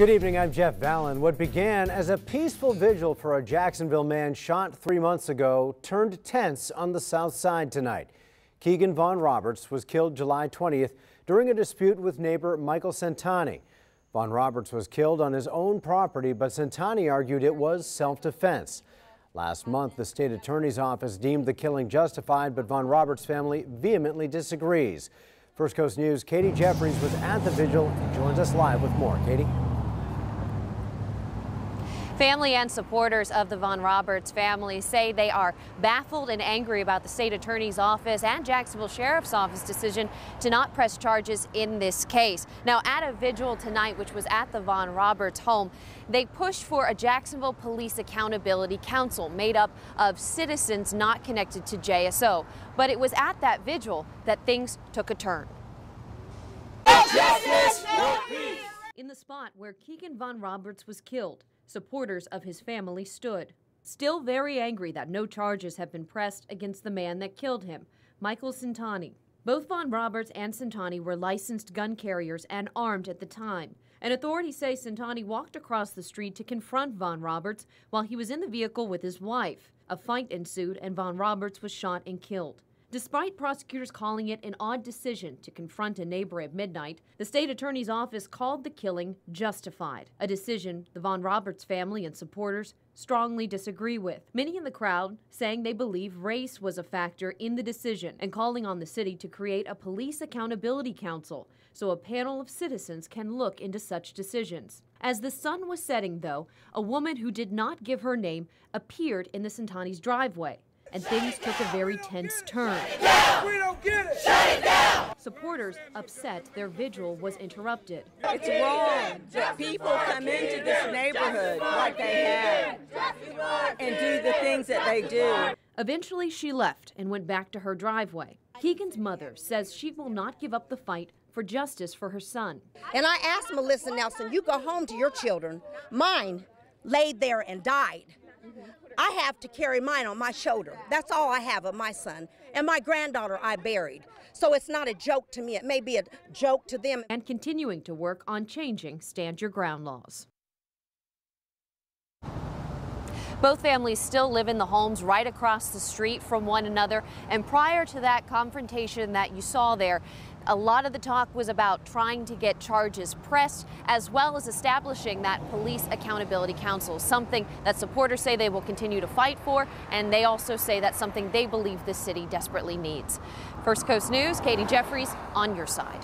Good evening, I'm Jeff Vallon. What began as a peaceful vigil for a Jacksonville man shot 3 months ago turned tense on the south side tonight. Keegan Von Roberts was killed July 20th during a dispute with neighbor Michael Centani. Von Roberts was killed on his own property, but Centani argued it was self-defense. Last month, the state attorney's office deemed the killing justified, but Von Roberts' family vehemently disagrees. First Coast News' Katie Jeffries was at the vigil and joins us live with more. Katie? Family and supporters of the Von Roberts family say they are baffled and angry about the state attorney's office and Jacksonville Sheriff's Office decision to not press charges in this case. Now, at a vigil tonight, which was at the Von Roberts home, they pushed for a Jacksonville Police Accountability Council made up of citizens not connected to JSO. But it was at that vigil that things took a turn. Justice, no peace. In the spot where Keegan Von Roberts was killed, supporters of his family stood, still very angry that no charges have been pressed against the man that killed him, Michael Centani. Both Von Roberts and Centani were licensed gun carriers and armed at the time. And authorities say Centani walked across the street to confront Von Roberts while he was in the vehicle with his wife. A fight ensued and Von Roberts was shot and killed. Despite prosecutors calling it an odd decision to confront a neighbor at midnight, the state attorney's office called the killing justified, a decision the Von Roberts family and supporters strongly disagree with. Many in the crowd saying they believe race was a factor in the decision and calling on the city to create a police accountability council so a panel of citizens can look into such decisions. As the sun was setting, though, a woman who did not give her name appeared in the Centani's driveway, and things took a very tense turn. We don't get it. Shut it down. Supporters upset their vigil was interrupted. It's wrong that people come into this neighborhood like they have and do the things that they do. Eventually, she left and went back to her driveway. Keegan's mother says she will not give up the fight for justice for her son. And I asked Melissa Nelson, you go home to your children. Mine laid there and died. I have to carry mine on my shoulder. That's all I have of my son. And my granddaughter I buried. So it's not a joke to me. It may be a joke to them. And continuing to work on changing stand your ground laws. Both families still live in the homes right across the street from one another. And prior to that confrontation that you saw there, a lot of the talk was about trying to get charges pressed, as well as establishing that police accountability council, something that supporters say they will continue to fight for, and they also say that's something they believe the city desperately needs. First Coast News, Katie Jeffries on your side.